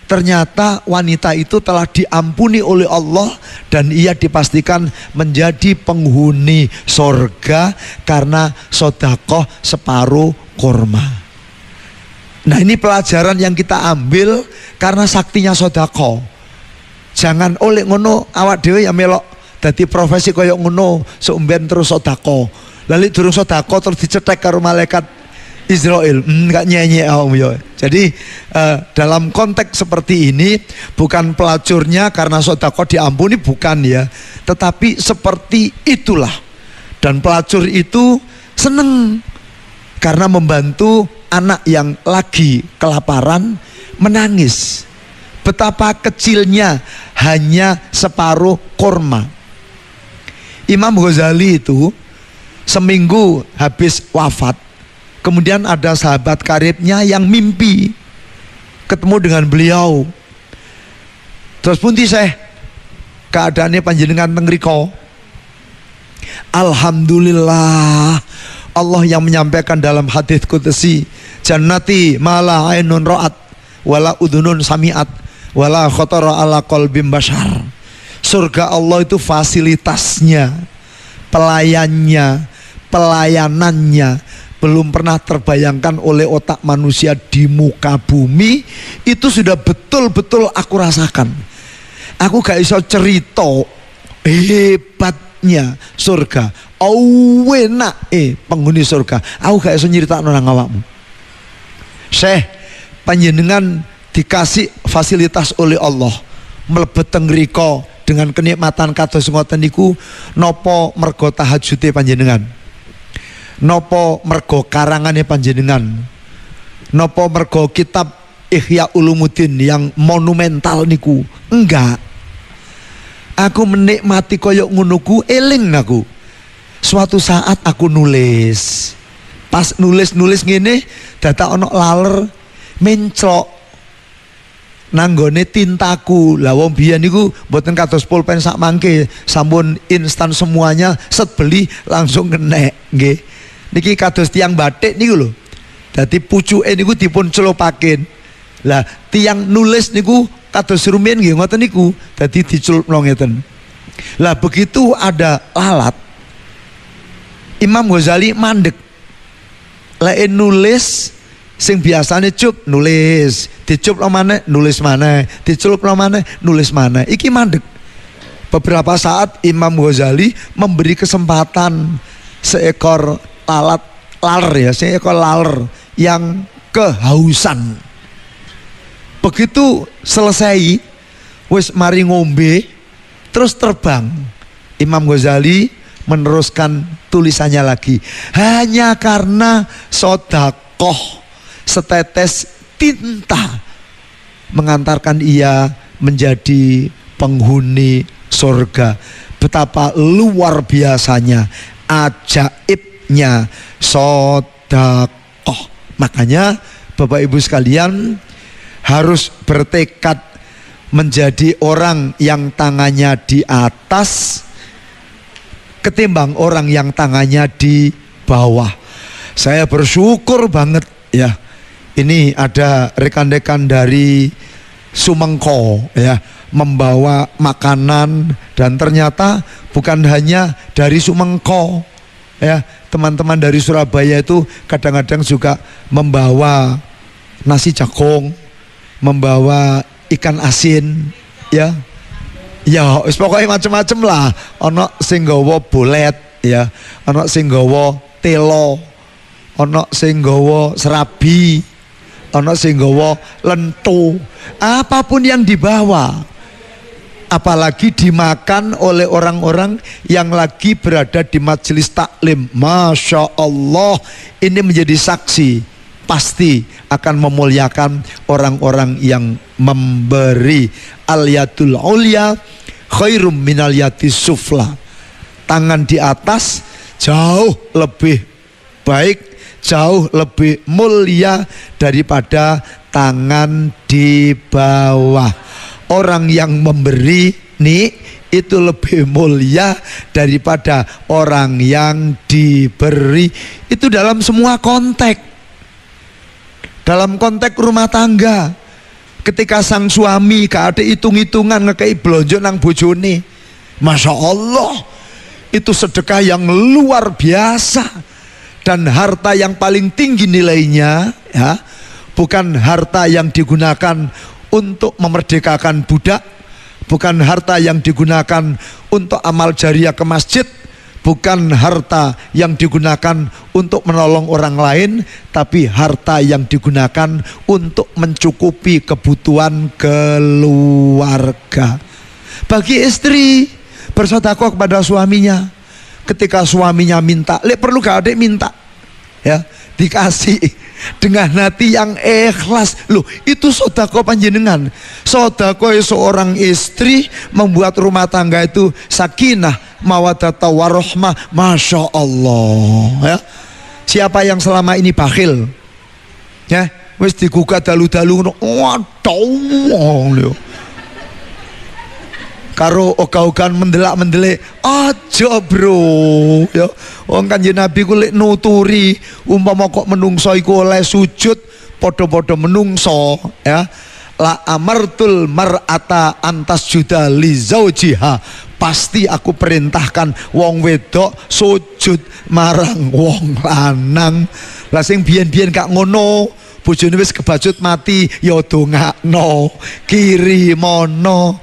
Ternyata wanita itu telah diampuni oleh Allah dan ia dipastikan menjadi penghuni surga karena sedekah separuh kurma. Nah, ini pelajaran yang kita ambil karena saktinya sedekah. Jangan oleh ngono awak dhewe ya melok dadi profesi koyo ngono, seumben terus sedekah. Lalu durung sedekah terus dicetek karo malaikat Israel, enggak nyanyi om yo. Jadi dalam konteks seperti ini bukan pelacurnya karena sedekah diampuni, bukan ya, tetapi seperti itulah. Dan pelacur itu seneng karena membantu anak yang lagi kelaparan menangis. Betapa kecilnya hanya separuh kurma. Imam Ghazali itu seminggu habis wafat, kemudian ada sahabat karibnya yang mimpi ketemu dengan beliau. Terus pundi Syekh, keadaannya panjenengan teng mriko? Alhamdulillah, Allah yang menyampaikan dalam hadits qudsi, jannati mala ainun ra'at wala udhunun sami'at wala khatara ala qalbim bashar. Surga Allah itu fasilitasnya, pelayannya, pelayanannya belum pernah terbayangkan oleh otak manusia di muka bumi. Itu sudah betul-betul aku rasakan. Aku gak iso cerita hebatnya surga. Enak penghuni surga. Aku gak iso nyeritakno nang awakmu. Syekh, panjenengan dikasih fasilitas oleh Allah mlebet teng mriko dengan kenikmatan kados ngoten niku napa mergo tahajute panjenengan? Nopo mergo karangane panjenengan? Nopo mergo kitab Ihya Ulumuddin yang monumental niku? Enggak. Aku menikmati koyok ngunuku, eling aku. Suatu saat aku nulis Pas nulis ngene dadak ana laler menclok nanggone tintaku. Lah wong biyen niku mboten kados pulpen sak mangke, sampun instan semuanya, set beli langsung kenek nggih. Niki kados tiang batik niku lho. Dadi pucuke niku dipun celupaken. Lah tiang nulis niku kados rumiyin nggih ngoten niku, dadi diculupno ngeten. Lah begitu ada lalat, Imam Ghazali mandek. Lek nulis sing biasane cup nulis, dicup lo maneh nulis maneh, dicup lo maneh nulis maneh. Iki mandek. Beberapa saat Imam Ghazali memberi kesempatan seekor laler seekor laler yang kehausan. Begitu selesai wis mari ngombe terus terbang. Imam Ghazali meneruskan tulisannya lagi. Hanya karena sodakoh setetes tinta mengantarkan ia menjadi penghuni surga. Betapa luar biasanya, ajaibnya sodakoh. Makanya Bapak Ibu sekalian harus bertekad menjadi orang yang tangannya di atas ketimbang orang yang tangannya di bawah. Saya bersyukur banget ya. Ini ada rekan-rekan dari Sumengko ya, membawa makanan, dan ternyata bukan hanya dari Sumengko ya, teman-teman dari Surabaya itu kadang-kadang juga membawa nasi jagung, membawa ikan asin ya. Ya, pokoknya macam-macam lah. Ono sing nggawa bolet ya, ono sing nggawa telo, ono sing nggawa serabi, ono sing nggawa lento. Apapun yang dibawa, apalagi dimakan oleh orang-orang yang lagi berada di majelis taklim. Masya Allah, ini menjadi saksi, pasti akan memuliakan orang-orang yang memberi. Al-yadul ulya khairum minal yadis sufla. Tangan di atas jauh lebih baik, jauh lebih mulia daripada tangan di bawah. Orang yang memberi nih itu lebih mulia daripada orang yang diberi. Itu dalam semua konteks. Dalam konteks rumah tangga, ketika sang suami gak ada hitung-hitungan ngekei blonjo nang bojone, Masya Allah, itu sedekah yang luar biasa. Dan harta yang paling tinggi nilainya ya, bukan harta yang digunakan untuk memerdekakan budak, bukan harta yang digunakan untuk amal jariah ke masjid, bukan harta yang digunakan untuk menolong orang lain, tapi harta yang digunakan untuk mencukupi kebutuhan keluarga. Bagi istri, bersedekah kepada suaminya. Ketika suaminya minta, lek perlu gak ada minta ya, dikasih dengan hati yang ikhlas. Loh, itu sedekah panjenengan. Sedekah seorang istri membuat rumah tangga itu sakinah, mawaddah warahmah. Masya Allah ya. Siapa yang selama ini bakhil ya, wis digugat dalu-dalu, waduh, karo ogah-ogahan mendelak-mendelik, aja bro ya. Wong Kanjeng Nabi ku lek nuturi, umpama kok menungso iku oleh sujud, padha-padha menungso ya. La amartul mar'ata antas juda li zaujiha. Pasti aku perintahkan wong wedok sujud marang wong lanang. Lah sing biyen-biyen gak ngono, bojone wis kebacut mati ya dongakno, kirimono.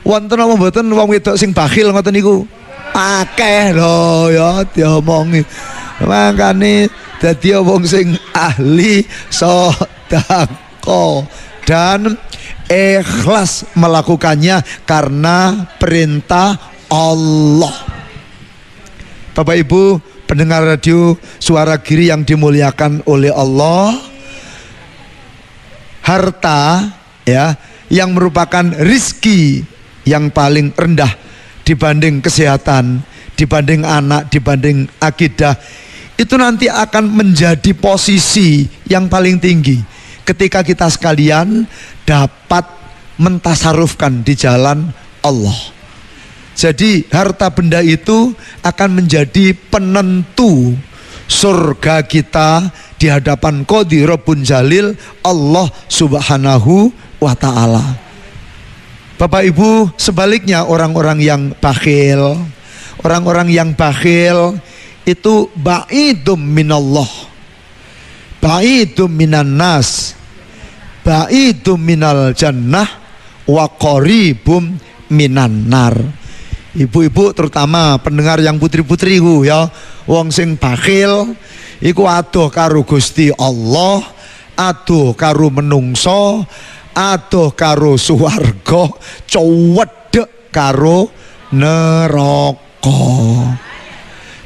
Wonten apa mboten wong wedok sing bakhil ngoten niku? Akeh lho ya diomongi. Makane dadi wong sing ahli sedekah dan ikhlas melakukannya karena perintah Allah. Bapak Ibu pendengar radio Suara Giri yang dimuliakan oleh Allah, harta ya yang merupakan rizki yang paling rendah dibanding kesehatan, dibanding anak, dibanding akidah, itu nanti akan menjadi posisi yang paling tinggi ketika kita sekalian dapat mentasarufkan di jalan Allah. Jadi harta benda itu akan menjadi penentu surga kita di hadapan Qadhi Rabbun Jalil Allah Subhanahu wa ta'ala. Bapak Ibu, sebaliknya orang-orang yang bakhil, orang-orang yang bakhil itu ba'idum minallah, ba'idum minan nas, ba'idum minal jannah, wa qaribum minan nar. Ibu-ibu terutama pendengar yang putri-putriku ya, wong sing bakhil iku adoh karo Gusti Allah, adoh karo menungso, adoh karo swarga, cowedek karo neraka.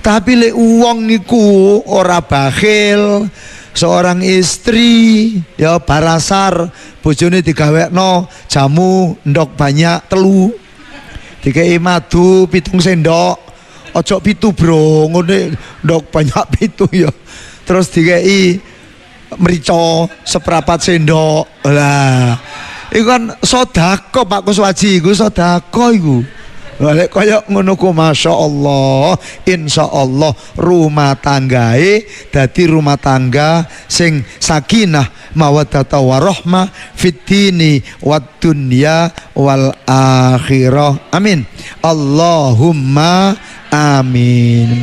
Tapi lek wong niku ora bakhil, seorang istri ya barasar, bojone digawekno jamu ndok banyak telu, dikei madu 7 sendok, ojo 7 bro, ngene ndok banyak 7 ya. Terus dikei merica 1/4 sendok. Lah, iku kan sedekah Pak Kuswaji, iku sedekah iku. Lek kaya ngono ku Masya Allah, insya Allah rumah tanggae dadi rumah tangga sing sakinah mawaddah warahmah fid dini wad dunya wal akhirah. Amin. Allahumma amin.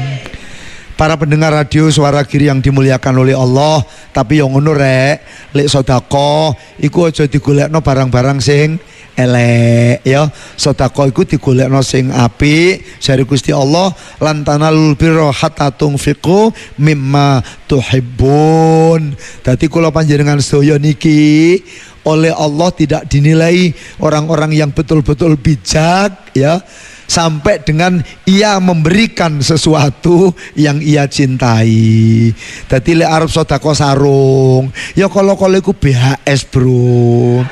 Para pendengar radio Suara Giri yang dimuliakan oleh Allah, tapi yang ngono rek, lek sedekah iku aja digolekno barang-barang sing elek ya. Sedekah iku digolekno sing apik jare Gusti Allah, lan tanalul birra hatta tunfiqu mimma tuhibbun. Dadi kula panjenengan sedaya niki oleh Allah tidak dinilai orang-orang yang betul-betul bijak ya, sampai dengan ia memberikan sesuatu yang ia cintai. Dadi lek arep sedekah sarung ya kalau iku BHS bro.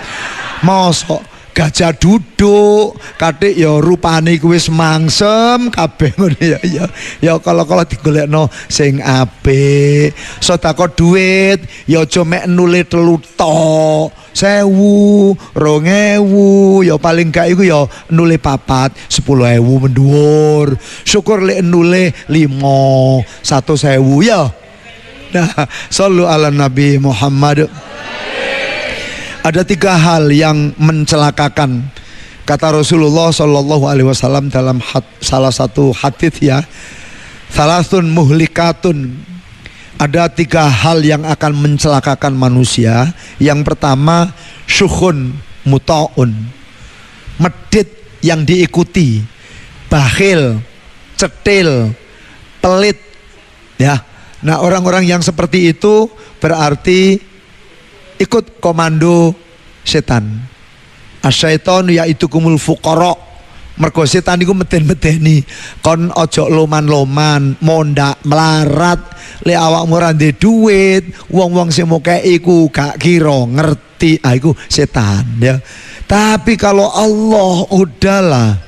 Mosok gajah duduk katik ya rupane iku wis mangsem kabeh ngono ya. Ya kalau digolekno sing apik. Sedekah duit ya aja mek nule 3 tok. 1.000, 2.000 ya paling gak iku ya nule 4, 10.000 mendhuwur. Syukur lek nule 5, 100.000 ya. Nah, shallu ala Nabi Muhammad. Ada 3 hal yang mencelakakan, kata Rasulullah Shallallahu Alaihi Wasallam dalam salah satu hadits ya, salasun muhlikatun. Ada 3 hal yang akan mencelakakan manusia. Yang pertama, syukhun muta'un, medit yang diikuti, bakhil, cetil, pelit ya. Nah, orang-orang yang seperti itu berarti ikut komando setan. Asyaitonu ya'idukumul fuqara. Mergo setan iku meden-medeni kon ojo loman-loman, mondak melarat, le awakmu ora ndek duit, wong-wong sing mokek iku gak kira ngerti, iku setan ya. Tapi kalau Allah udahlah,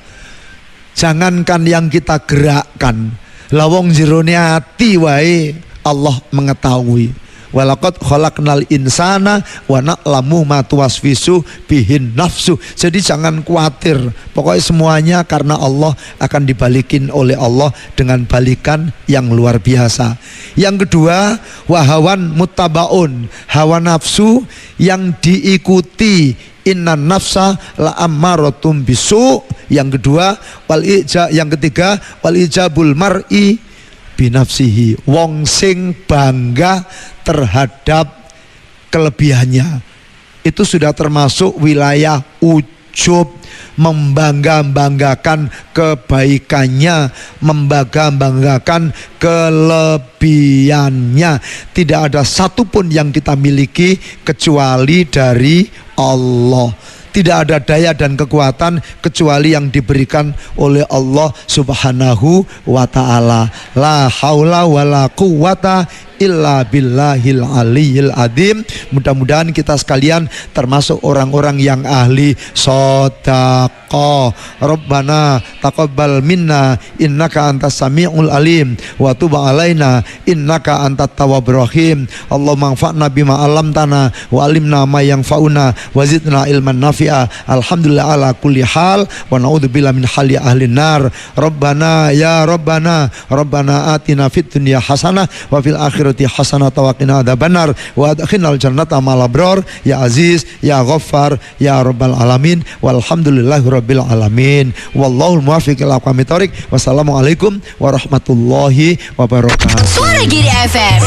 jangankan yang kita gerakkan, lah wong jerone ati wae Allah mengetahui. Walaqad khalaqnal insana wa na'lamu ma tuwaswisu bihin nafsu. Jadi jangan khawatir, pokoknya semuanya karena Allah akan dibalikin oleh Allah dengan balikan yang luar biasa. Yang kedua, wahawan muttabaun, hawa nafsu yang diikuti. Innan nafsa la ammaratum bisu. Yang kedua, yang ketiga, wal ijabul mar'i binafsihi, wong sing bangga terhadap kelebihannya. Itu sudah termasuk wilayah ujub, membangga-banggakan kebaikannya, membangga-banggakan kelebihannya. Tidak ada satupun yang kita miliki kecuali dari Allah. Tidak ada daya dan kekuatan kecuali yang diberikan oleh Allah Subhanahu wa ta'ala. La haula wa la quwata illa billahil aliyil adim. Mudah-mudahan kita sekalian termasuk orang-orang yang ahli sedekah. Rabbana taqabbal minna innaka antas samiul alim wa tub alaina innaka antat tawwabur rahim. Allahumma anfa'na bima 'allamtana wa 'allimna ma yanfa'una wa zidna ilman nafi'a. Alhamdulillah ala kulli hal wa na'udzubillahi min hali ahli nar. Rabbana ya Rabbana atina fid dunya hasanah wa fil akhirati hasanah wa qina adzabannar wa adkhilnal jannata ma'al abrar ya aziz ya ghaffar ya rabbal alamin walhamdulillahi rabbil alamin. Wallahul muwaffiq ila aqwamit thoriq. Wassalamualaikum warahmatullahi wabarakatuh. Suara Giri FM.